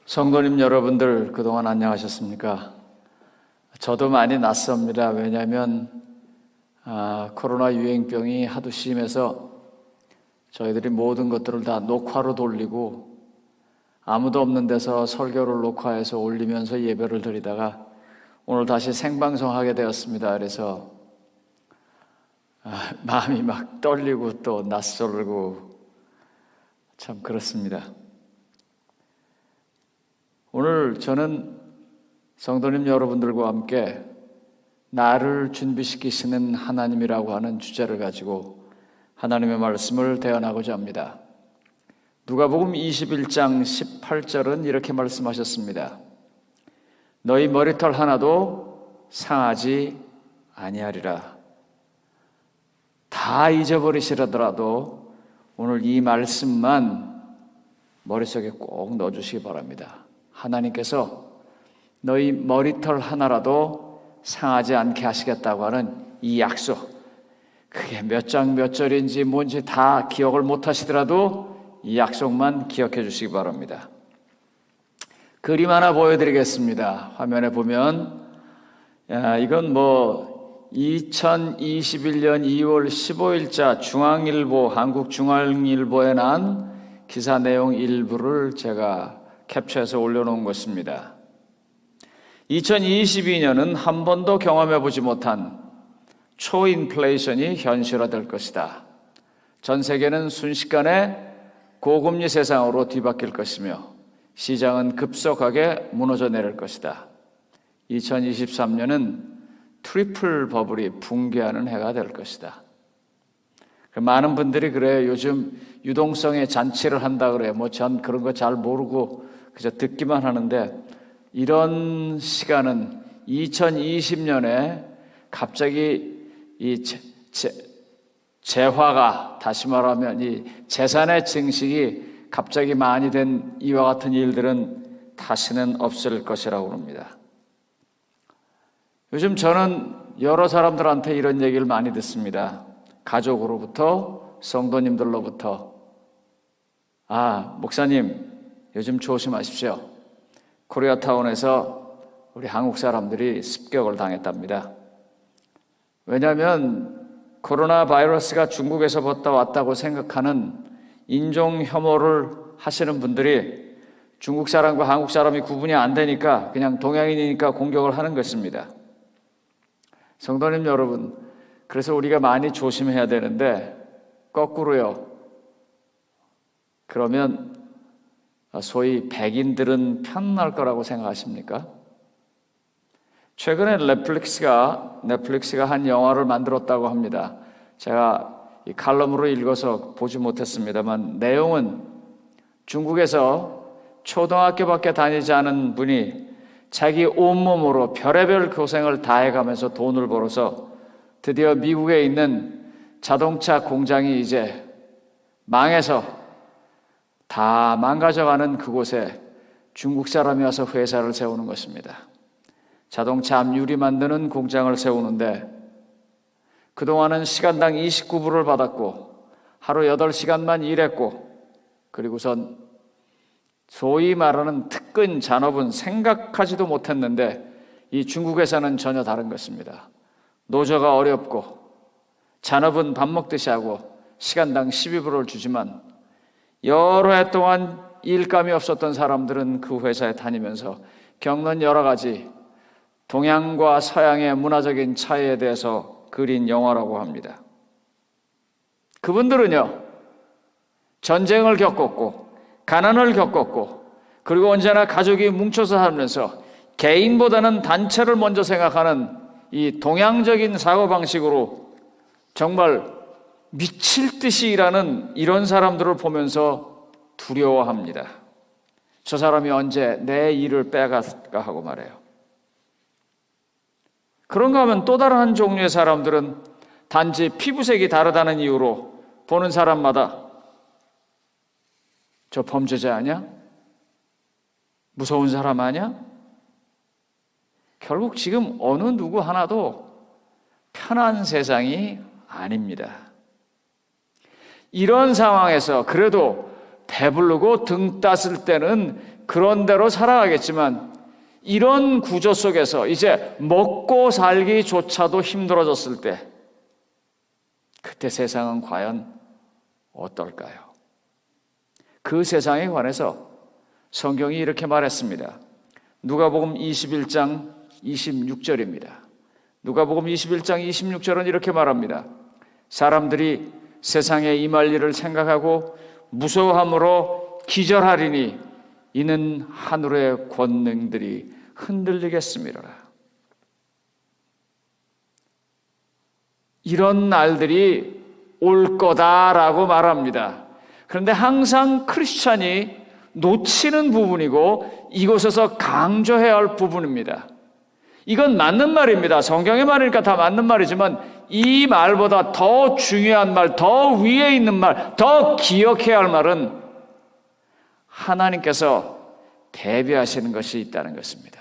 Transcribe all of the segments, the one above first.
성도님 여러분들 그동안 안녕하셨습니까? 저도 많이 낯섭니다. 왜냐하면 코로나 유행병이 하도 심해서 저희들이 모든 것들을 다 녹화로 돌리고 아무도 없는 데서 설교를 녹화해서 올리면서 예배를 드리다가 오늘 다시 생방송하게 되었습니다. 그래서 마음이 막 떨리고 또 낯설고 참 그렇습니다. 오늘 저는 성도님 여러분들과 함께 나를 준비시키시는 하나님이라고 하는 주제를 가지고 하나님의 말씀을 대언하고자 합니다. 누가복음 21장 18절은 이렇게 말씀하셨습니다. 너희 머리털 하나도 상하지 아니하리라. 다 잊어버리시더라도 오늘 이 말씀만 머릿속에 꼭 넣어주시기 바랍니다. 하나님께서 너희 머리털 하나라도 상하지 않게 하시겠다고 하는 이 약속, 그게 몇 장 몇 절인지 뭔지 다 기억을 못 하시더라도 이 약속만 기억해 주시기 바랍니다. 그림 하나 보여드리겠습니다. 화면에 보면 이건 2021년 2월 15일자 중앙일보, 한국중앙일보에 난 기사 내용 일부를 제가 캡처해서 올려놓은 것입니다. 2022년은 한 번도 경험해보지 못한 초인플레이션이 현실화될 것이다. 전 세계는 순식간에 고금리 세상으로 뒤바뀔 것이며 시장은 급속하게 무너져 내릴 것이다. 2023년은 트리플 버블이 붕괴하는 해가 될 것이다. 많은 분들이 그래요. 요즘 유동성의 잔치를 한다 그래요. 전 그런 거 잘 모르고 그저 듣기만 하는데 이런 시간은 2020년에 갑자기 이 재화가, 다시 말하면 이 재산의 증식이 갑자기 많이 된 이와 같은 일들은 다시는 없을 것이라고 합니다. 요즘 저는 여러 사람들한테 이런 얘기를 많이 듣습니다. 가족으로부터, 성도님들로부터. 목사님 요즘 조심하십시오. 코리아타운에서 우리 한국 사람들이 습격을 당했답니다. 왜냐하면 코로나 바이러스가 중국에서부터 왔다고 생각하는 인종 혐오를 하시는 분들이 중국 사람과 한국 사람이 구분이 안 되니까 그냥 동양인이니까 공격을 하는 것입니다. 성도님 여러분, 그래서 우리가 많이 조심해야 되는데 거꾸로요. 그러면 소위 백인들은 편날 거라고 생각하십니까? 최근에 넷플릭스가 한 영화를 만들었다고 합니다. 제가 이 칼럼으로 읽어서 보지 못했습니다만 내용은 중국에서 초등학교밖에 다니지 않은 분이 자기 온몸으로 별의별 고생을 다해가면서 돈을 벌어서 드디어 미국에 있는 자동차 공장이 이제 망해서 다 망가져가는 그곳에 중국 사람이 와서 회사를 세우는 것입니다. 자동차 앞유리 만드는 공장을 세우는데 그동안은 시간당 29불을 받았고 하루 8시간만 일했고 그리고선 소위 말하는 특근 잔업은 생각하지도 못했는데 이 중국 회사는 전혀 다른 것입니다. 노조가 어렵고 잔업은 밥 먹듯이 하고 시간당 12불을 주지만 여러 해 동안 일감이 없었던 사람들은 그 회사에 다니면서 겪는 여러 가지 동양과 서양의 문화적인 차이에 대해서 그린 영화라고 합니다. 그분들은요, 전쟁을 겪었고 가난을 겪었고 그리고 언제나 가족이 뭉쳐서 살면서 개인보다는 단체를 먼저 생각하는 이 동양적인 사고방식으로 정말 미칠 듯이 일하는 이런 사람들을 보면서 두려워합니다. 저 사람이 언제 내 일을 빼갈까 하고 말해요. 그런가 하면 또 다른 한 종류의 사람들은 단지 피부색이 다르다는 이유로 보는 사람마다 저 범죄자 아니야? 무서운 사람 아니야? 결국 지금 어느 누구 하나도 편한 세상이 아닙니다. 이런 상황에서 그래도 배부르고 등 땄을 때는 그런 대로 살아가겠지만 이런 구조 속에서 이제 먹고 살기조차도 힘들어졌을 때 그때 세상은 과연 어떨까요? 그 세상에 관해서 성경이 이렇게 말했습니다. 누가복음 21장 26절입니다. 누가복음 21장 26절은 이렇게 말합니다. 사람들이 세상에 임할 일을 생각하고 무서워함으로 기절하리니 이는 하늘의 권능들이 흔들리겠습니다. 이런 날들이 올 거다라고 말합니다. 그런데 항상 크리스찬이 놓치는 부분이고 이곳에서 강조해야 할 부분입니다. 이건 맞는 말입니다. 성경의 말이니까 다 맞는 말이지만 이 말보다 더 중요한 말, 더 위에 있는 말, 더 기억해야 할 말은 하나님께서 대비하시는 것이 있다는 것입니다.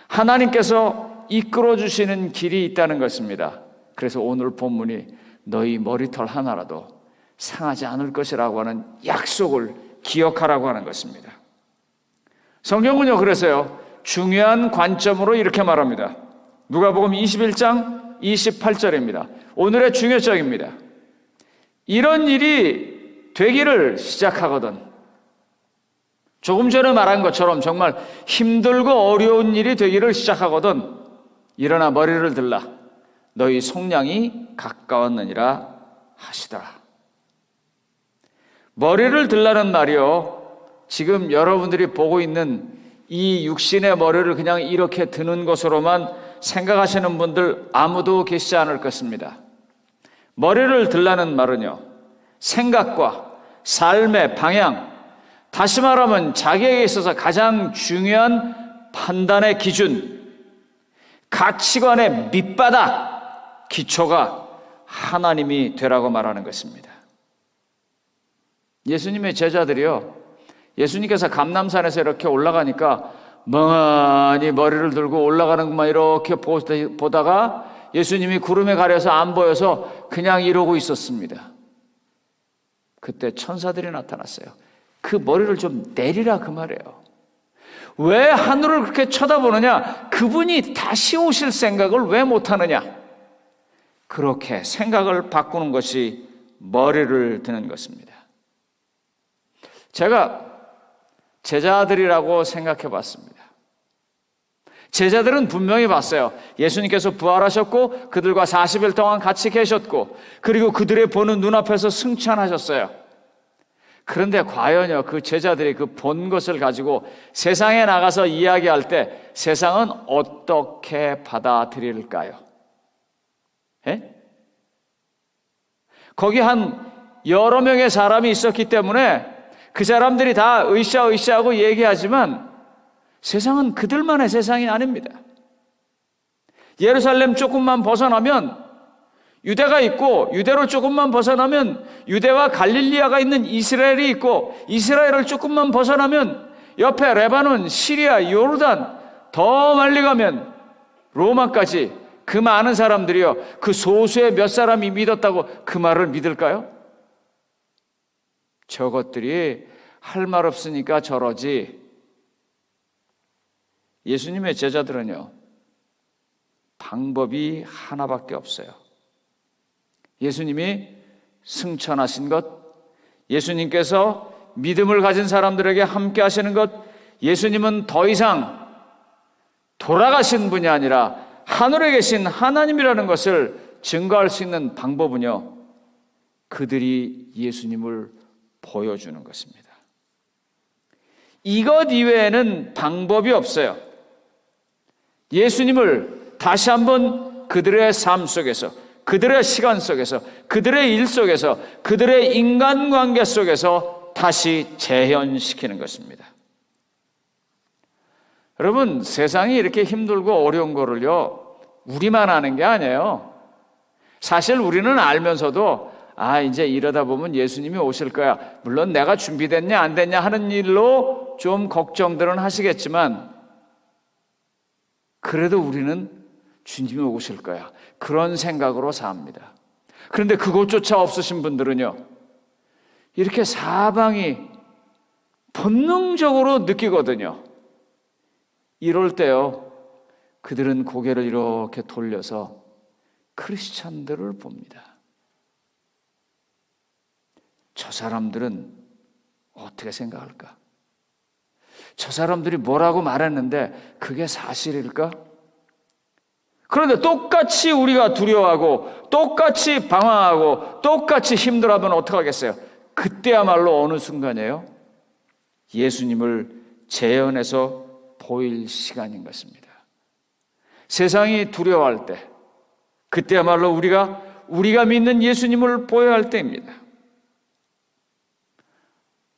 하나님께서 이끌어 주시는 길이 있다는 것입니다. 그래서 오늘 본문이 너희 머리털 하나라도 상하지 않을 것이라고 하는 약속을 기억하라고 하는 것입니다. 성경은요, 그래서요, 중요한 관점으로 이렇게 말합니다. 누가복음 21장 28절입니다. 오늘의 중요점입니다. 이런 일이 되기를 시작하거든. 조금 전에 말한 것처럼 정말 힘들고 어려운 일이 되기를 시작하거든. 일어나 머리를 들라. 너희 속량이 가까웠느니라 하시더라. 머리를 들라는 말이요, 지금 여러분들이 보고 있는 이 육신의 머리를 그냥 이렇게 드는 것으로만 생각하시는 분들 아무도 계시지 않을 것입니다. 머리를 들라는 말은요, 생각과 삶의 방향, 다시 말하면 자기에게 있어서 가장 중요한 판단의 기준, 가치관의 밑바닥, 기초가 하나님이 되라고 말하는 것입니다. 예수님의 제자들이요, 예수님께서 감람산에서 이렇게 올라가니까 멍하니 머리를 들고 올라가는 것만 이렇게 보다가 예수님이 구름에 가려서 안 보여서 그냥 이러고 있었습니다. 그때 천사들이 나타났어요. 그 머리를 좀 내리라 그 말이에요. 왜 하늘을 그렇게 쳐다보느냐? 그분이 다시 오실 생각을 왜 못하느냐? 그렇게 생각을 바꾸는 것이 머리를 드는 것입니다. 제가 제자들이라고 생각해 봤습니다. 제자들은 분명히 봤어요. 예수님께서 부활하셨고 그들과 40일 동안 같이 계셨고 그리고 그들의 보는 눈앞에서 승천하셨어요. 그런데 과연요, 그 제자들이 그 본 것을 가지고 세상에 나가서 이야기할 때 세상은 어떻게 받아들일까요? 에? 거기 한 여러 명의 사람이 있었기 때문에 그 사람들이 다 으쌰으쌰하고 얘기하지만 세상은 그들만의 세상이 아닙니다. 예루살렘 조금만 벗어나면 유대가 있고 유대로 조금만 벗어나면 유대와 갈릴리아가 있는 이스라엘이 있고 이스라엘을 조금만 벗어나면 옆에 레바논, 시리아, 요르단, 더 멀리 가면 로마까지 그 많은 사람들이요, 그 소수의 몇 사람이 믿었다고 그 말을 믿을까요? 저것들이 할 말 없으니까 저러지. 예수님의 제자들은요, 방법이 하나밖에 없어요. 예수님이 승천하신 것, 예수님께서 믿음을 가진 사람들에게 함께 하시는 것, 예수님은 더 이상 돌아가신 분이 아니라 하늘에 계신 하나님이라는 것을 증거할 수 있는 방법은요, 그들이 예수님을 보여주는 것입니다. 이것 이외에는 방법이 없어요. 예수님을 다시 한번 그들의 삶 속에서, 그들의 시간 속에서, 그들의 일 속에서, 그들의 인간관계 속에서 다시 재현시키는 것입니다. 여러분, 세상이 이렇게 힘들고 어려운 거를요, 우리만 아는 게 아니에요. 사실 우리는 알면서도 이제 이러다 보면 예수님이 오실 거야. 물론 내가 준비됐냐 안 됐냐 하는 일로 좀 걱정들은 하시겠지만 그래도 우리는 주님이 오실 거야. 그런 생각으로 삽니다. 그런데 그것조차 없으신 분들은요, 이렇게 사방이 본능적으로 느끼거든요. 이럴 때요, 그들은 고개를 이렇게 돌려서 크리스찬들을 봅니다. 저 사람들은 어떻게 생각할까? 저 사람들이 뭐라고 말했는데 그게 사실일까? 그런데 똑같이 우리가 두려워하고 똑같이 방황하고 똑같이 힘들어하면 어떡하겠어요? 그때야말로 어느 순간이에요? 예수님을 재현해서 보일 시간인 것입니다. 세상이 두려워할 때, 그때야말로 우리가 믿는 예수님을 보여야 할 때입니다.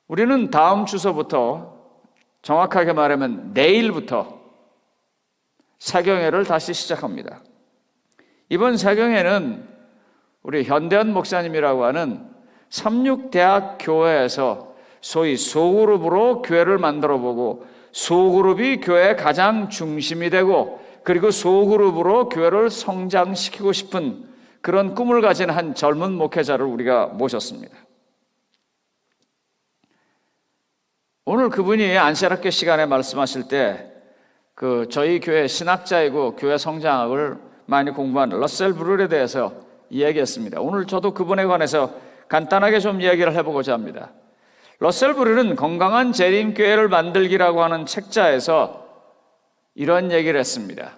우리는 다음 주서부터, 정확하게 말하면 내일부터 사경회를 다시 시작합니다. 이번 사경회는 우리 현대한 목사님이라고 하는 삼육대학교회에서 소위 소그룹으로 교회를 만들어보고, 소그룹이 교회의 가장 중심이 되고, 그리고 소그룹으로 교회를 성장시키고 싶은 그런 꿈을 가진 한 젊은 목회자를 우리가 모셨습니다. 오늘 그분이 안세학교 시간에 말씀하실 때 저희 교회 신학자이고 교회 성장학을 많이 공부한 러셀 브룰에 대해서 이야기했습니다. 오늘 저도 그분에 관해서 간단하게 좀 이야기를 해보고자 합니다. 러셀 브룰은 건강한 재림교회를 만들기라고 하는 책자에서 이런 얘기를 했습니다.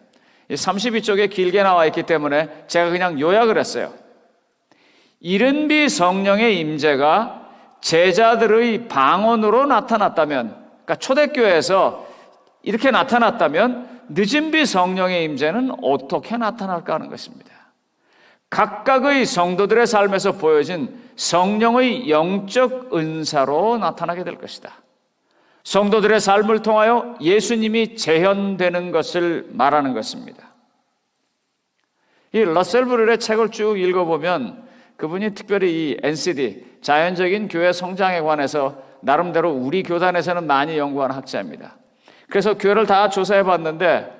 32쪽에 길게 나와 있기 때문에 제가 그냥 요약을 했어요. 이른비 성령의 임재가 제자들의 방언으로 나타났다면, 그러니까 초대교회에서 이렇게 나타났다면 늦은비 성령의 임재는 어떻게 나타날까 하는 것입니다. 각각의 성도들의 삶에서 보여진 성령의 영적 은사로 나타나게 될 것이다. 성도들의 삶을 통하여 예수님이 재현되는 것을 말하는 것입니다. 이 러셀 브룰의 책을 쭉 읽어보면 그분이 특별히 이 NCD, 자연적인 교회 성장에 관해서 나름대로 우리 교단에서는 많이 연구한 학자입니다. 그래서 교회를 다 조사해 봤는데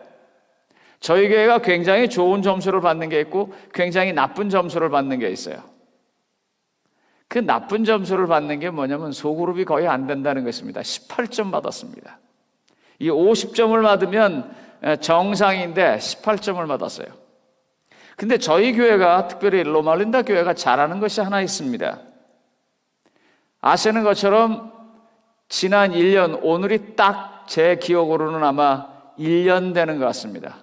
저희 교회가 굉장히 좋은 점수를 받는 게 있고 굉장히 나쁜 점수를 받는 게 있어요. 그 나쁜 점수를 받는 게 뭐냐면 소그룹이 거의 안 된다는 것입니다. 18점 받았습니다. 이 50점을 받으면 정상인데 18점을 받았어요. 근데 저희 교회가, 특별히 로마린다 교회가 잘하는 것이 하나 있습니다. 아시는 것처럼 지난 1년, 오늘이 딱 제 기억으로는 아마 1년 되는 것 같습니다.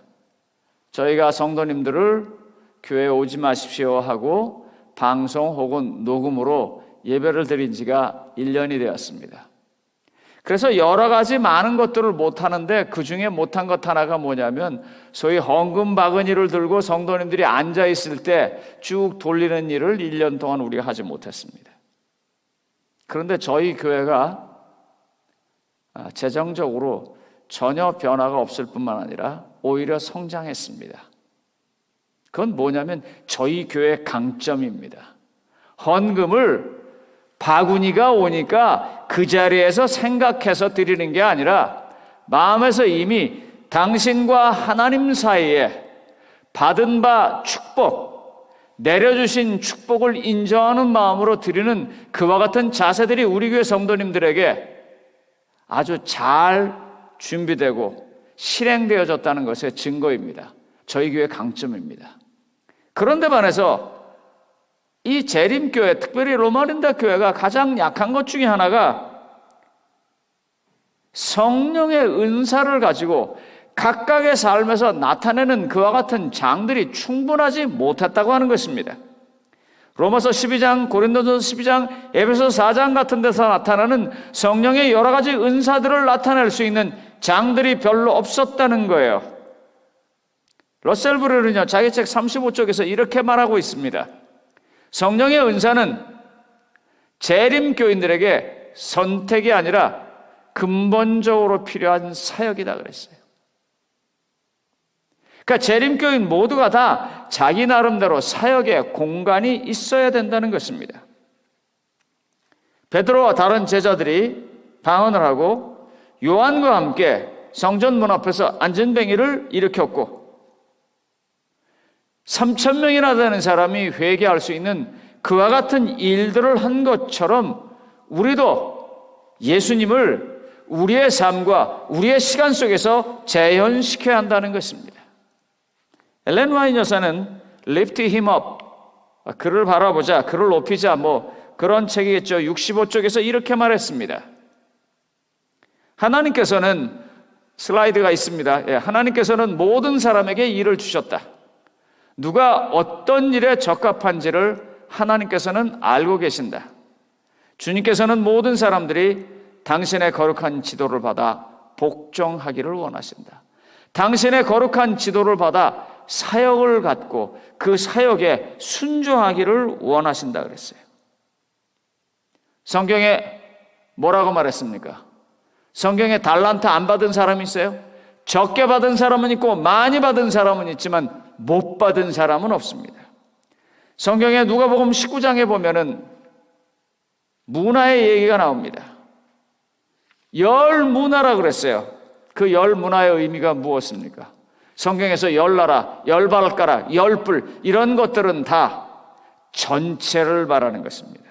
저희가 성도님들을 교회에 오지 마십시오 하고 방송 혹은 녹음으로 예배를 드린 지가 1년이 되었습니다. 그래서 여러 가지 많은 것들을 못하는데 그 중에 못한 것 하나가 뭐냐면 소위 헌금 바구니를 들고 성도님들이 앉아있을 때 쭉 돌리는 일을 1년 동안 우리가 하지 못했습니다. 그런데 저희 교회가 재정적으로 전혀 변화가 없을 뿐만 아니라 오히려 성장했습니다. 그건 뭐냐면 저희 교회의 강점입니다. 헌금을 바구니가 오니까 그 자리에서 생각해서 드리는 게 아니라 마음에서 이미 당신과 하나님 사이에 받은 바 축복, 내려주신 축복을 인정하는 마음으로 드리는 그와 같은 자세들이 우리 교회 성도님들에게 아주 잘 준비되고 실행되어졌다는 것의 증거입니다. 저희 교회의 강점입니다. 그런데 반해서 이 재림교회, 특별히 로마린다 교회가 가장 약한 것 중에 하나가 성령의 은사를 가지고 각각의 삶에서 나타내는 그와 같은 장들이 충분하지 못했다고 하는 것입니다. 로마서 12장, 고린도전서 12장, 에베소서 4장 같은 데서 나타나는 성령의 여러 가지 은사들을 나타낼 수 있는 장들이 별로 없었다는 거예요. 러셀 브룰은요, 자기 책 35쪽에서 이렇게 말하고 있습니다. 성령의 은사는 재림교인들에게 선택이 아니라 근본적으로 필요한 사역이다 그랬어요. 그러니까 재림교인 모두가 다 자기 나름대로 사역의 공간이 있어야 된다는 것입니다. 베드로와 다른 제자들이 방언을 하고 요한과 함께 성전 문 앞에서 안전뱅이를 일으켰고 3,000명이나 되는 사람이 회개할 수 있는 그와 같은 일들을 한 것처럼 우리도 예수님을 우리의 삶과 우리의 시간 속에서 재현시켜야 한다는 것입니다. 엘렌 화이트 여사는 Lift him up, 그를 바라보자, 그를 높이자, 그런 책이겠죠. 65쪽에서 이렇게 말했습니다. 하나님께서는, 슬라이드가 있습니다. 하나님께서는 모든 사람에게 일을 주셨다. 누가 어떤 일에 적합한지를 하나님께서는 알고 계신다. 주님께서는 모든 사람들이 당신의 거룩한 지도를 받아 복종하기를 원하신다. 당신의 거룩한 지도를 받아 사역을 갖고 그 사역에 순종하기를 원하신다 그랬어요. 성경에 뭐라고 말했습니까? 성경에 달란트 안 받은 사람이 있어요? 적게 받은 사람은 있고 많이 받은 사람은 있지만 못 받은 사람은 없습니다. 성경에 누가복음 19장에 보면은 문화의 얘기가 나옵니다. 열 문화라 그랬어요. 그 열 문화의 의미가 무엇입니까? 성경에서 열 나라, 열 발가락, 열 뿔 이런 것들은 다 전체를 말하는 것입니다.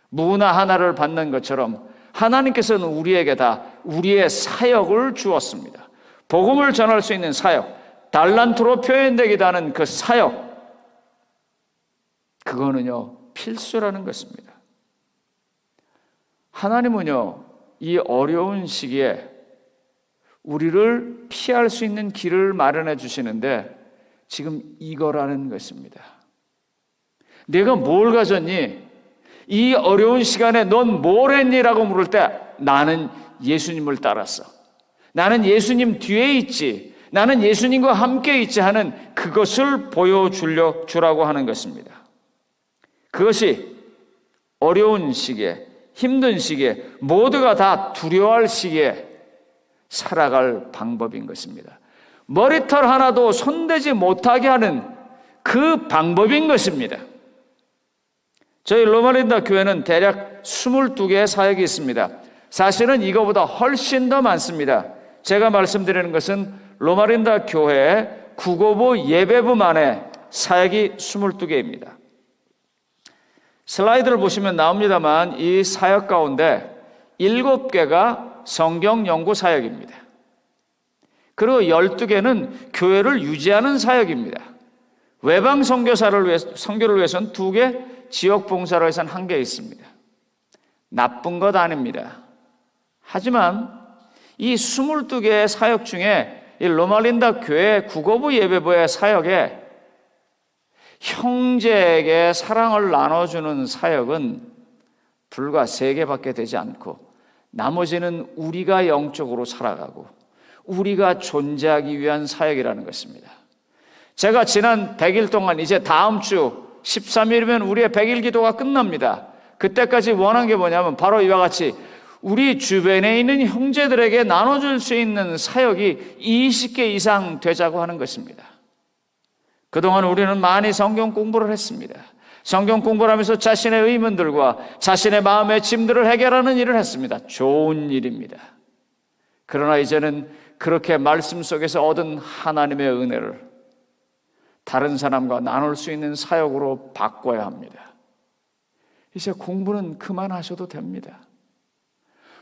문화 하나를 받는 것처럼 하나님께서는 우리에게 다 우리의 사역을 주었습니다. 복음을 전할 수 있는 사역, 달란트로 표현되기도 하는 그 사역, 그거는요 필수라는 것입니다. 하나님은요 이 어려운 시기에 우리를 피할 수 있는 길을 마련해 주시는데 지금 이거라는 것입니다. 내가 뭘 가졌니? 이 어려운 시간에 넌 뭘 했니? 라고 물을 때 나는 예수님을 따랐어. 나는 예수님 뒤에 있지. 나는 예수님과 함께 있지 하는 그것을 보여주라고 하는 것입니다. 그것이 어려운 시기에, 힘든 시기에, 모두가 다 두려워할 시기에 살아갈 방법인 것입니다. 머리털 하나도 손대지 못하게 하는 그 방법인 것입니다. 저희 로마린다 교회는 대략 22개의 사역이 있습니다. 사실은 이거보다 훨씬 더 많습니다. 제가 말씀드리는 것은 로마린다 교회의 국어부 예배부만의 사역이 22개입니다. 슬라이드를 보시면 나옵니다만 이 사역 가운데 7개가 성경 연구 사역입니다. 그리고 12개는 교회를 유지하는 사역입니다. 외방 선교를 위해서는 2개, 지역 봉사를 위해서는 1개 있습니다. 나쁜 것 아닙니다. 하지만 이 22개의 사역 중에 이 로마린다 교회 국어부 예배부의 사역에 형제에게 사랑을 나눠주는 사역은 불과 3개밖에 되지 않고 나머지는 우리가 영적으로 살아가고 우리가 존재하기 위한 사역이라는 것입니다. 제가 지난 100일 동안 이제 다음 주 13일이면 우리의 100일 기도가 끝납니다. 그때까지 원한 게 뭐냐면 바로 이와 같이 우리 주변에 있는 형제들에게 나눠줄 수 있는 사역이 20개 이상 되자고 하는 것입니다. 그동안 우리는 많이 성경 공부를 했습니다. 성경 공부를 하면서 자신의 의문들과 자신의 마음의 짐들을 해결하는 일을 했습니다. 좋은 일입니다. 그러나 이제는 그렇게 말씀 속에서 얻은 하나님의 은혜를 다른 사람과 나눌 수 있는 사역으로 바꿔야 합니다. 이제 공부는 그만하셔도 됩니다.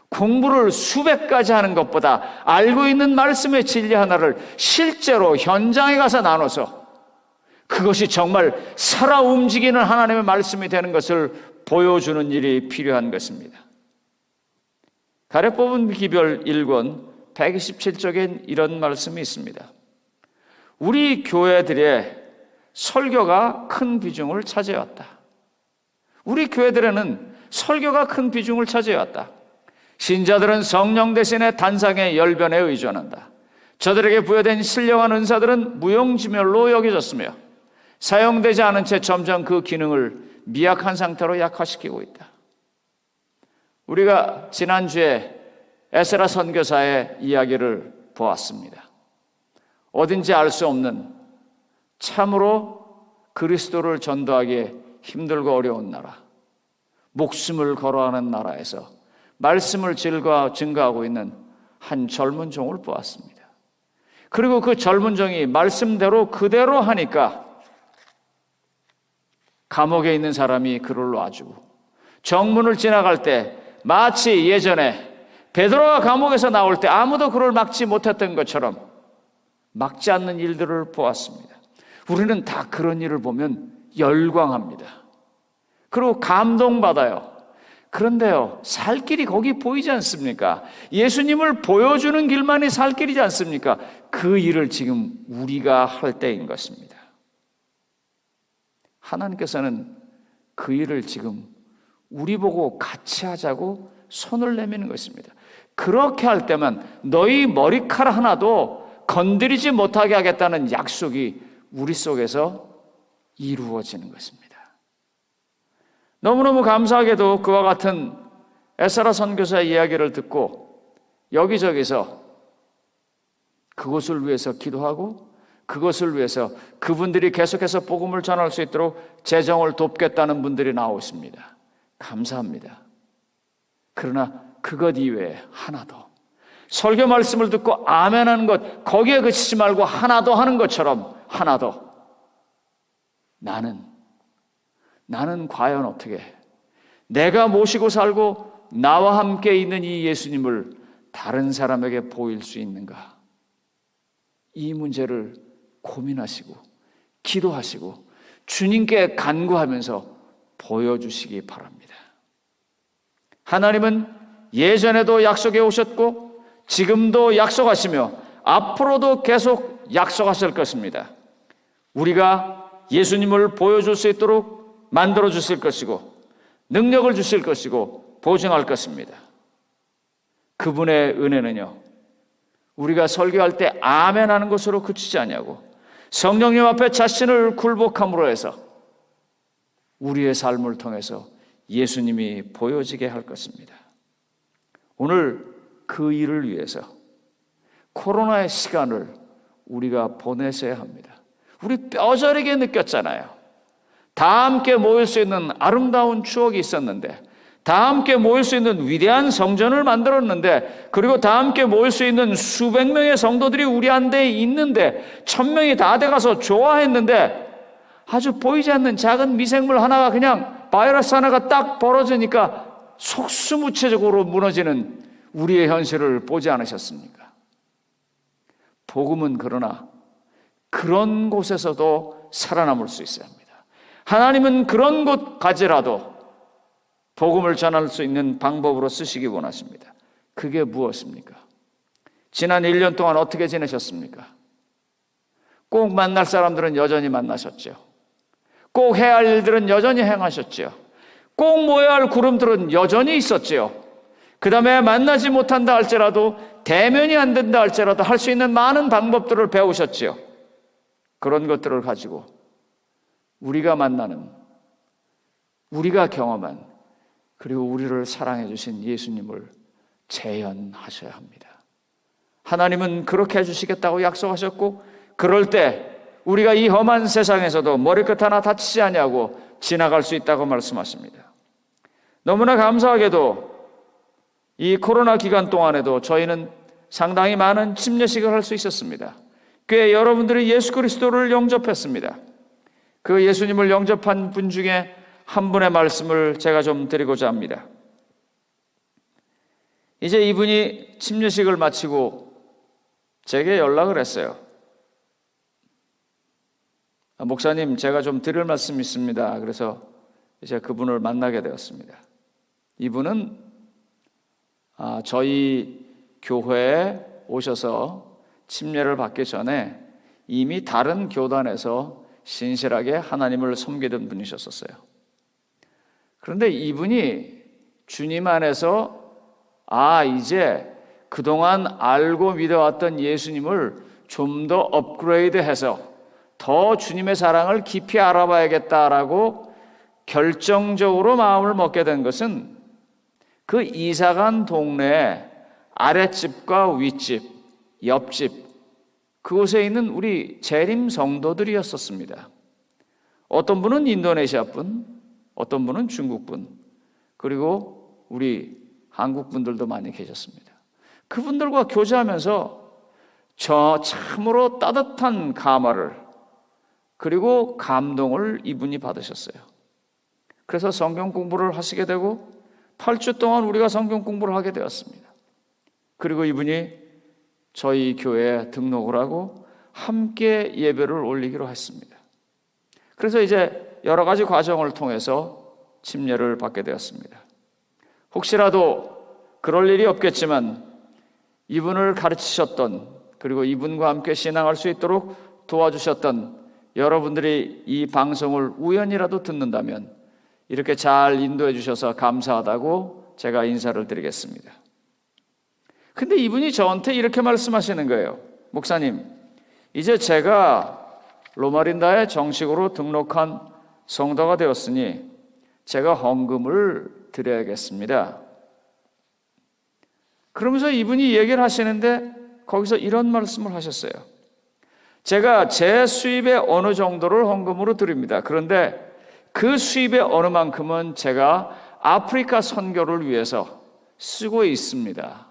공부를 수백 가지 하는 것보다 알고 있는 말씀의 진리 하나를 실제로 현장에 가서 나눠서 그것이 정말 살아 움직이는 하나님의 말씀이 되는 것을 보여주는 일이 필요한 것입니다. 가력 뽑은 기별 1권 127쪽엔 이런 말씀이 있습니다. 우리 교회들의 설교가 큰 비중을 차지해왔다. 우리 교회들에는 설교가 큰 비중을 차지해왔다. 신자들은 성령 대신에 단상의 열변에 의존한다. 저들에게 부여된 신령한 은사들은 무용지멸로 여겨졌으며 사용되지 않은 채 점점 그 기능을 미약한 상태로 약화시키고 있다. 우리가 지난주에 에스라 선교사의 이야기를 보았습니다. 어딘지 알 수 없는 참으로 그리스도를 전도하기에 힘들고 어려운 나라, 목숨을 걸어하는 나라에서 말씀을 증거하고 있는 한 젊은 종을 보았습니다. 그리고 그 젊은 종이 말씀대로 그대로 하니까 감옥에 있는 사람이 그를 놔주고 정문을 지나갈 때 마치 예전에 베드로가 감옥에서 나올 때 아무도 그를 막지 못했던 것처럼 막지 않는 일들을 보았습니다. 우리는 다 그런 일을 보면 열광합니다. 그리고 감동받아요. 그런데요, 살 길이 거기 보이지 않습니까? 예수님을 보여주는 길만이 살 길이지 않습니까? 그 일을 지금 우리가 할 때인 것입니다. 하나님께서는 그 일을 지금 우리 보고 같이 하자고 손을 내미는 것입니다. 그렇게 할 때만 너희 머리카락 하나도 건드리지 못하게 하겠다는 약속이 우리 속에서 이루어지는 것입니다. 너무너무 감사하게도 그와 같은 에스라 선교사의 이야기를 듣고 여기저기서 그것을 위해서 기도하고 그것을 위해서 그분들이 계속해서 복음을 전할 수 있도록 재정을 돕겠다는 분들이 나오십니다. 감사합니다. 그러나 그것 이외에 하나 더, 설교 말씀을 듣고 아멘 하는 것 거기에 그치지 말고 하나 더 하는 것처럼 하나 더, 나는 과연 어떻게 내가 모시고 살고 나와 함께 있는 이 예수님을 다른 사람에게 보일 수 있는가? 이 문제를 고민하시고 기도하시고 주님께 간구하면서 보여주시기 바랍니다. 하나님은 예전에도 약속해 오셨고 지금도 약속하시며 앞으로도 계속 약속하실 것입니다. 우리가 예수님을 보여줄 수 있도록 만들어 주실 것이고 능력을 주실 것이고 보증할 것입니다. 그분의 은혜는요, 우리가 설교할 때 아멘 하는 것으로 그치지 않냐고 성령님 앞에 자신을 굴복함으로 해서 우리의 삶을 통해서 예수님이 보여지게 할 것입니다. 오늘 그 일을 위해서 코로나의 시간을 우리가 보내셔야 합니다. 우리 뼈저리게 느꼈잖아요. 다 함께 모일 수 있는 아름다운 추억이 있었는데, 다 함께 모일 수 있는 위대한 성전을 만들었는데, 그리고 다 함께 모일 수 있는 수백 명의 성도들이 우리 안에 있는데 1000명이 다 돼가서 좋아했는데 아주 보이지 않는 작은 미생물 하나가, 그냥 바이러스 하나가 딱 벌어지니까 속수무책적으로 무너지는 우리의 현실을 보지 않으셨습니까? 복음은 그러나 그런 곳에서도 살아남을 수 있어야 합니다. 하나님은 그런 곳까지라도 복음을 전할 수 있는 방법으로 쓰시기 원하십니다. 그게 무엇입니까? 지난 1년 동안 어떻게 지내셨습니까? 꼭 만날 사람들은 여전히 만나셨죠. 꼭 해야 할 일들은 여전히 행하셨죠. 꼭 모여야 할 그룹들은 여전히 있었죠. 그 다음에 만나지 못한다 할지라도, 대면이 안 된다 할지라도 할 수 있는 많은 방법들을 배우셨죠. 그런 것들을 가지고 우리가 만나는, 우리가 경험한, 그리고 우리를 사랑해 주신 예수님을 재현하셔야 합니다. 하나님은 그렇게 해주시겠다고 약속하셨고, 그럴 때 우리가 이 험한 세상에서도 머리끝 하나 다치지 아니하고 지나갈 수 있다고 말씀하십니다. 너무나 감사하게도 이 코로나 기간 동안에도 저희는 상당히 많은 침례식을 할 수 있었습니다. 꽤 여러분들이 예수 그리스도를 영접했습니다. 그 예수님을 영접한 분 중에 한 분의 말씀을 제가 좀 드리고자 합니다. 이제 이분이 침례식을 마치고 제게 연락을 했어요. 목사님, 제가 좀 드릴 말씀이 있습니다. 그래서 이제 그분을 만나게 되었습니다. 이분은 저희 교회에 오셔서 침례를 받기 전에 이미 다른 교단에서 신실하게 하나님을 섬기던 분이셨었어요. 그런데 이분이 주님 안에서 이제 그동안 알고 믿어왔던 예수님을 좀 더 업그레이드해서 더 주님의 사랑을 깊이 알아봐야겠다라고 결정적으로 마음을 먹게 된 것은 그 이사간 동네에 아랫집과 윗집, 옆집, 그곳에 있는 우리 재림 성도들이었었습니다. 어떤 분은 인도네시아 분, 어떤 분은 중국 분, 그리고 우리 한국 분들도 많이 계셨습니다. 그분들과 교제하면서 저 참으로 따뜻한 감화를, 그리고 감동을 이분이 받으셨어요. 그래서 성경 공부를 하시게 되고 8주 동안 우리가 성경 공부를 하게 되었습니다. 그리고 이분이 저희 교회에 등록을 하고 함께 예배를 올리기로 했습니다. 그래서 이제 여러 가지 과정을 통해서 침례를 받게 되었습니다. 혹시라도 그럴 일이 없겠지만 이분을 가르치셨던, 그리고 이분과 함께 신앙할 수 있도록 도와주셨던 여러분들이 이 방송을 우연이라도 듣는다면 이렇게 잘 인도해 주셔서 감사하다고 제가 인사를 드리겠습니다. 근데 이분이 저한테 이렇게 말씀하시는 거예요. 목사님, 이제 제가 로마린다에 정식으로 등록한 성도가 되었으니 제가 헌금을 드려야겠습니다. 그러면서 이분이 얘기를 하시는데 거기서 이런 말씀을 하셨어요. 제가 제 수입의 어느 정도를 헌금으로 드립니다. 그런데 그 수입의 어느 만큼은 제가 아프리카 선교를 위해서 쓰고 있습니다.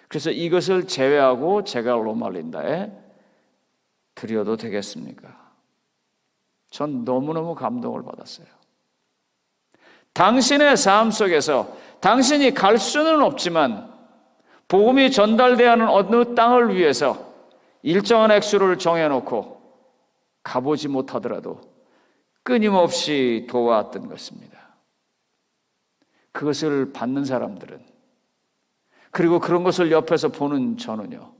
그래서 이것을 제외하고 제가 로마린다에 드려도 되겠습니까? 전 너무너무 감동을 받았어요. 당신의 삶 속에서 당신이 갈 수는 없지만 복음이 전달돼야 하는 어느 땅을 위해서 일정한 액수를 정해놓고 가보지 못하더라도 끊임없이 도와왔던 것입니다. 그것을 받는 사람들은, 그리고 그런 것을 옆에서 보는 저는요,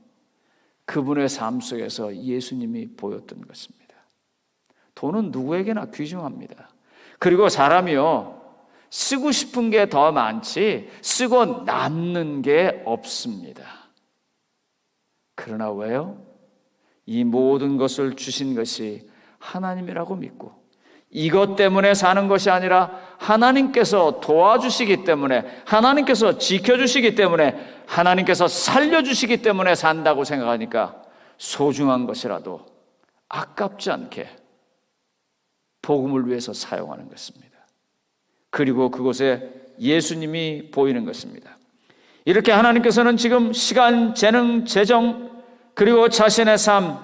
그분의 삶 속에서 예수님이 보였던 것입니다. 돈은 누구에게나 귀중합니다. 그리고 사람이요, 쓰고 싶은 게 더 많지 쓰고 남는 게 없습니다. 그러나 왜요? 이 모든 것을 주신 것이 하나님이라고 믿고 이것 때문에 사는 것이 아니라 하나님께서 도와주시기 때문에, 하나님께서 지켜주시기 때문에, 하나님께서 살려주시기 때문에 산다고 생각하니까 소중한 것이라도 아깝지 않게 복음을 위해서 사용하는 것입니다. 그리고 그곳에 예수님이 보이는 것입니다. 이렇게 하나님께서는 지금 시간, 재능, 재정, 그리고 자신의 삶,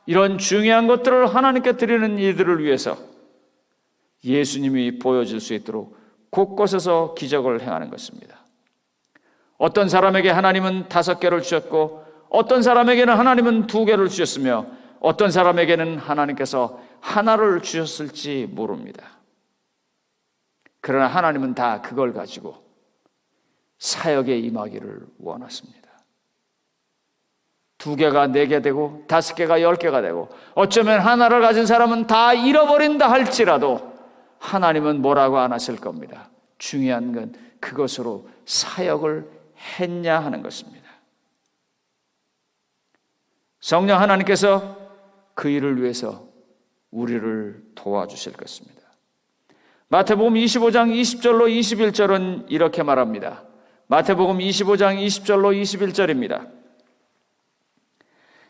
이런 중요한 것들을 하나님께 드리는 이들을 위해서 예수님이 보여질 수 있도록 곳곳에서 기적을 행하는 것입니다. 어떤 사람에게 하나님은 5개를 주셨고 어떤 사람에게는 하나님은 2개를 주셨으며 어떤 사람에게는 하나님께서 하나를 주셨을지 모릅니다. 그러나 하나님은 다 그걸 가지고 사역에 임하기를 원하십니다. 2개가 4개 되고 5개가 10개가 되고 어쩌면 하나를 가진 사람은 다 잃어버린다 할지라도 하나님은 뭐라고 안 하실 겁니다. 중요한 건 그것으로 사역을 했냐 하는 것입니다. 성령 하나님께서 그 일을 위해서 우리를 도와주실 것입니다. 마태복음 25장 20절로 21절은 이렇게 말합니다. 마태복음 25장 20절로 21절입니다.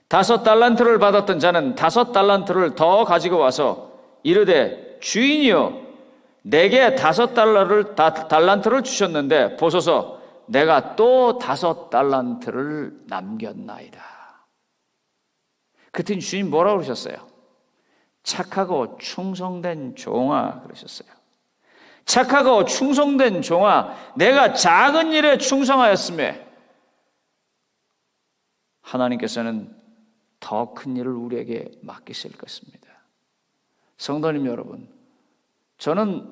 5달란트를 받았던 자는 5달란트를 더 가지고 와서 이르되 주인이여 내게 5달란트를 주셨는데 보소서 내가 또 5달란트를 남겼나이다. 그랬더니 주인 뭐라고 그러셨어요? 착하고 충성된 종아 그러셨어요. 착하고 충성된 종아, 내가 작은 일에 충성하였음에 하나님께서는 더 큰 일을 우리에게 맡기실 것입니다. 성도님 여러분, 저는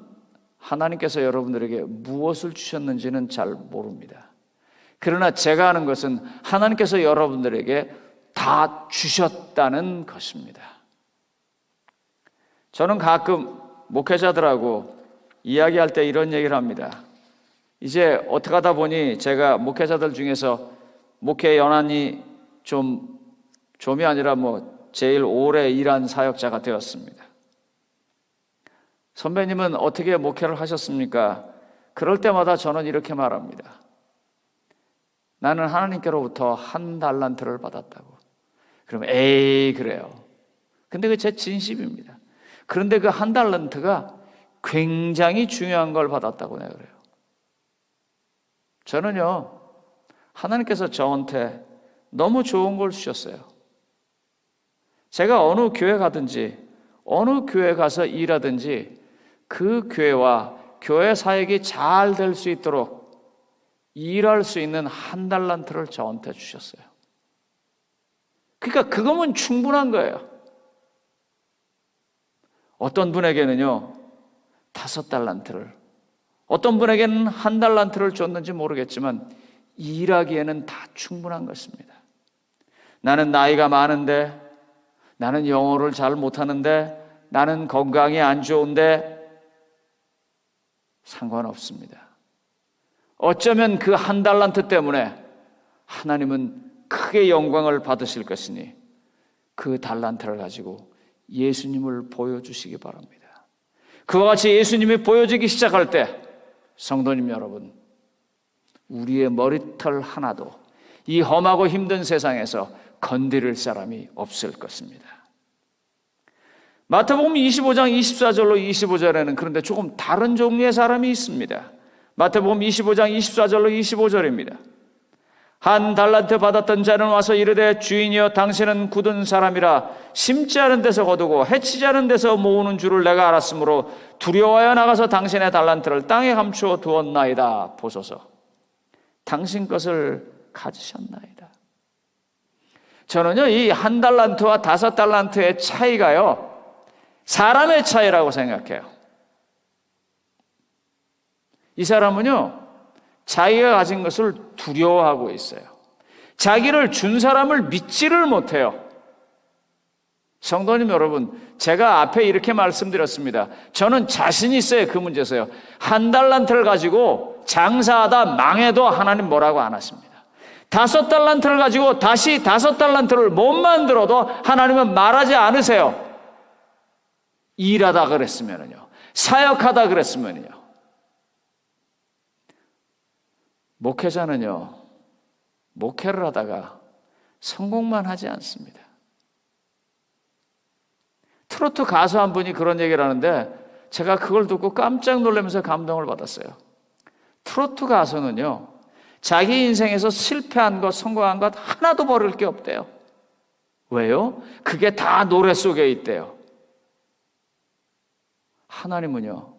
하나님께서 여러분들에게 무엇을 주셨는지는 잘 모릅니다. 그러나 제가 아는 것은 하나님께서 여러분들에게 다 주셨다는 것입니다. 저는 가끔 목회자들하고 이야기할 때 이런 얘기를 합니다. 이제 어떻게 하다 보니 제가 목회자들 중에서 목회 연한이 좀이 아니라 제일 오래 일한 사역자가 되었습니다. 선배님은 어떻게 목회를 하셨습니까? 그럴 때마다 저는 이렇게 말합니다. 나는 하나님께로부터 1달란트를 받았다고. 그러면 에이 그래요. 근데 그게 제 진심입니다. 그런데 그 1달란트가 굉장히 중요한 걸 받았다고 내가 그래요. 저는요, 하나님께서 저한테 너무 좋은 걸 주셨어요. 제가 어느 교회 가든지 어느 교회 가서 일하든지 그 교회와 교회 사역이 잘 될 수 있도록 일할 수 있는 한 달란트를 저한테 주셨어요. 그러니까 그거면 충분한 거예요. 어떤 분에게는요 5달란트를, 어떤 분에게는 한 달란트를 줬는지 모르겠지만 일하기에는 다 충분한 것입니다. 나는 나이가 많은데, 나는 영어를 잘 못하는데, 나는 건강이 안 좋은데 상관없습니다. 어쩌면 그 한 달란트 때문에 하나님은 크게 영광을 받으실 것이니 그 달란트를 가지고 예수님을 보여주시기 바랍니다. 그와 같이 예수님이 보여지기 시작할 때 성도님 여러분, 우리의 머리털 하나도 이 험하고 힘든 세상에서 건드릴 사람이 없을 것입니다. 마태복음 25장 24절로 25절에는 그런데 조금 다른 종류의 사람이 있습니다. 마태복음 25장 24절로 25절입니다. 한 달란트 받았던 자는 와서 이르되 주인이여 당신은 굳은 사람이라 심지 않은 데서 거두고 해치지 않은 데서 모으는 줄을 내가 알았으므로 두려워하여 나가서 당신의 달란트를 땅에 감추어 두었나이다. 보소서 당신 것을 가지셨나이다. 저는요 이 한 달란트와 5달란트의 차이가요 사람의 차이라고 생각해요. 이 사람은요 자기가 가진 것을 두려워하고 있어요. 자기를 준 사람을 믿지를 못해요. 성도님 여러분, 제가 앞에 이렇게 말씀드렸습니다. 저는 자신 있어요. 그 문제에서요. 한 달란트를 가지고 장사하다 망해도 하나님 뭐라고 안 하십니다. 5달란트를 가지고 다시 5달란트를 못 만들어도 하나님은 말하지 않으세요. 일하다 그랬으면요, 사역하다 그랬으면요. 목회자는요, 목회를 하다가 성공만 하지 않습니다. 트로트 가수 한 분이 그런 얘기를 하는데 제가 그걸 듣고 깜짝 놀라면서 감동을 받았어요. 트로트 가수는요, 자기 인생에서 실패한 것, 성공한 것 하나도 버릴 게 없대요. 왜요? 그게 다 노래 속에 있대요. 하나님은요,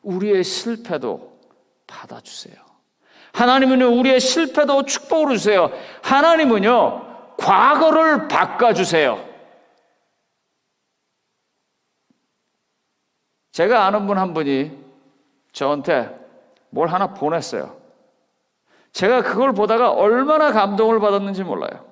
우리의 실패도 받아주세요. 하나님은요, 우리의 실패도 축복으로 주세요. 하나님은요, 과거를 바꿔주세요. 제가 아는 분 한 분이 저한테 뭘 하나 보냈어요. 제가 그걸 보다가 얼마나 감동을 받았는지 몰라요.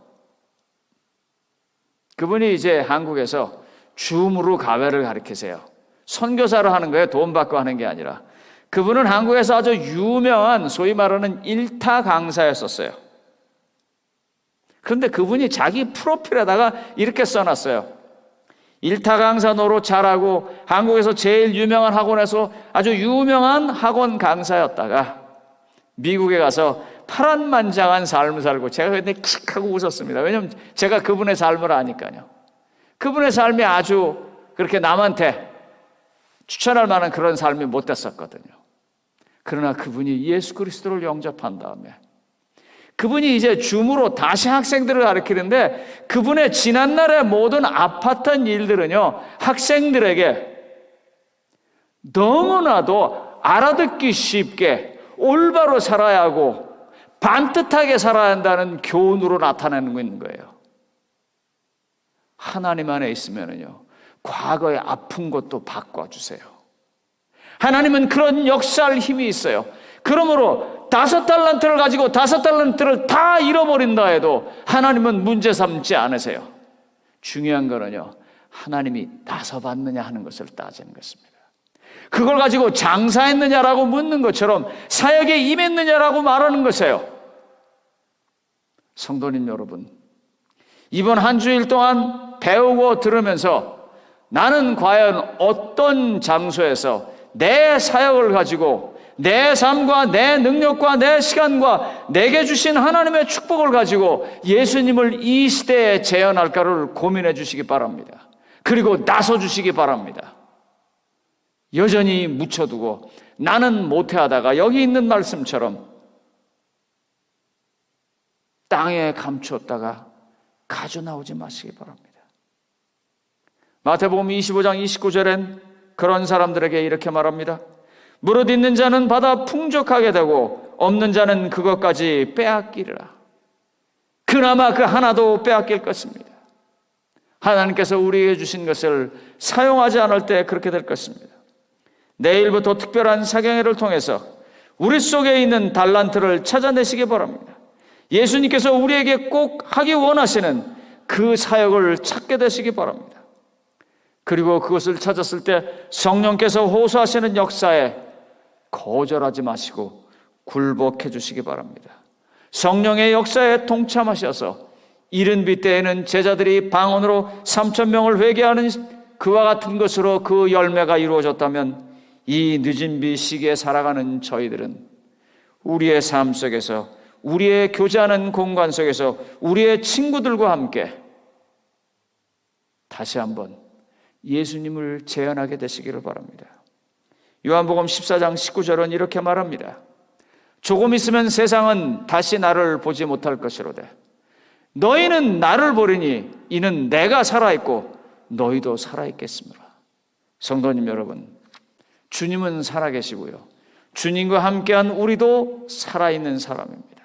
그분이 이제 한국에서 줌으로 가회를 가르치세요. 선교사를 하는 거예요. 돈 받고 하는 게 아니라. 그분은 한국에서 아주 유명한 소위 말하는 일타 강사였었어요. 그런데 그분이 자기 프로필에다가 이렇게 써놨어요. 일타 강사 노릇 잘하고 한국에서 제일 유명한 학원에서 아주 유명한 학원 강사였다가 미국에 가서 파란만장한 삶을 살고, 제가 그때 킥 하고 웃었습니다. 왜냐하면 제가 그분의 삶을 아니까요. 그분의 삶이 아주 그렇게 남한테 추천할 만한 그런 삶이 못 됐었거든요. 그러나 그분이 예수 그리스도를 영접한 다음에 그분이 이제 줌으로 다시 학생들을 가르치는데 그분의 지난날의 모든 아팠던 일들은요, 학생들에게 너무나도 알아듣기 쉽게 올바로 살아야 하고 반듯하게 살아야 한다는 교훈으로 나타내는 있는 거예요. 하나님 안에 있으면요, 과거의 아픈 것도 바꿔주세요. 하나님은 그런 역사할 힘이 있어요. 그러므로 5달란트를 가지고 5달란트를 다 잃어버린다 해도 하나님은 문제 삼지 않으세요. 중요한 거는요, 하나님이 나서봤느냐 하는 것을 따지는 것입니다. 그걸 가지고 장사했느냐라고 묻는 것처럼 사역에 임했느냐라고 말하는 것이에요. 성도님 여러분, 이번 한 주일 동안 배우고 들으면서 나는 과연 어떤 장소에서 내 사역을 가지고 내 삶과 내 능력과 내 시간과 내게 주신 하나님의 축복을 가지고 예수님을 이 시대에 재현할까를 고민해 주시기 바랍니다. 그리고 나서 주시기 바랍니다. 여전히 묻혀두고 나는 못해하다가 여기 있는 말씀처럼 땅에 감추었다가 가져 나오지 마시기 바랍니다. 마태복음 25장 29절엔 그런 사람들에게 이렇게 말합니다. 무릇 있는 자는 받아 풍족하게 되고 없는 자는 그것까지 빼앗기리라. 그나마 그 하나도 빼앗길 것입니다. 하나님께서 우리에게 주신 것을 사용하지 않을 때 그렇게 될 것입니다. 내일부터 특별한 사경회를 통해서 우리 속에 있는 달란트를 찾아내시기 바랍니다. 예수님께서 우리에게 꼭 하기 원하시는 그 사역을 찾게 되시기 바랍니다. 그리고 그것을 찾았을 때 성령께서 호소하시는 역사에 거절하지 마시고 굴복해 주시기 바랍니다. 성령의 역사에 동참하셔서 이른 빛 때에는 제자들이 방언으로 3,000명을 회개하는 그와 같은 것으로 그 열매가 이루어졌다면 이 늦은 빛 시기에 살아가는 저희들은 우리의 삶 속에서, 우리의 교제하는 공간 속에서 우리의 친구들과 함께 다시 한번 예수님을 재현하게 되시기를 바랍니다. 요한복음 14장 19절은 이렇게 말합니다. 조금 있으면 세상은 다시 나를 보지 못할 것이로되 너희는 나를 보리니 이는 내가 살아있고 너희도 살아있겠습니다. 성도님 여러분, 주님은 살아계시고요, 주님과 함께한 우리도 살아있는 사람입니다.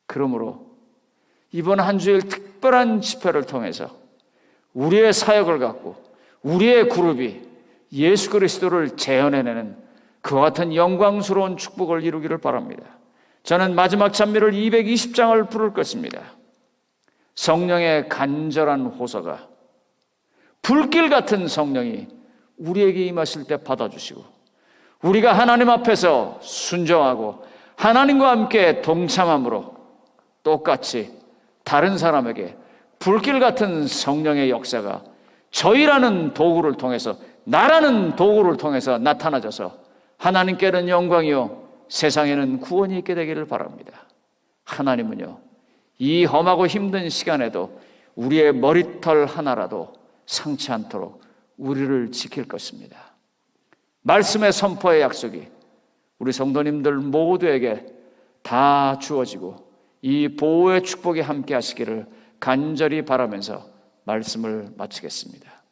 그러므로 이번 한 주일 특별한 집회를 통해서 우리의 사역을 갖고 우리의 그룹이 예수 그리스도를 재현해내는 그와 같은 영광스러운 축복을 이루기를 바랍니다. 저는 마지막 찬미를 220장을 부를 것입니다. 성령의 간절한 호소가, 불길 같은 성령이 우리에게 임하실 때 받아주시고 우리가 하나님 앞에서 순종하고 하나님과 함께 동참함으로 똑같이 다른 사람에게 불길 같은 성령의 역사가 저희라는 도구를 통해서, 나라는 도구를 통해서 나타나져서 하나님께는 영광이요 세상에는 구원이 있게 되기를 바랍니다. 하나님은요, 이 험하고 힘든 시간에도 우리의 머리털 하나라도 상치 않도록 우리를 지킬 것입니다. 말씀의 선포의 약속이 우리 성도님들 모두에게 다 주어지고 이 보호의 축복이 함께 하시기를 간절히 바라면서 말씀을 마치겠습니다.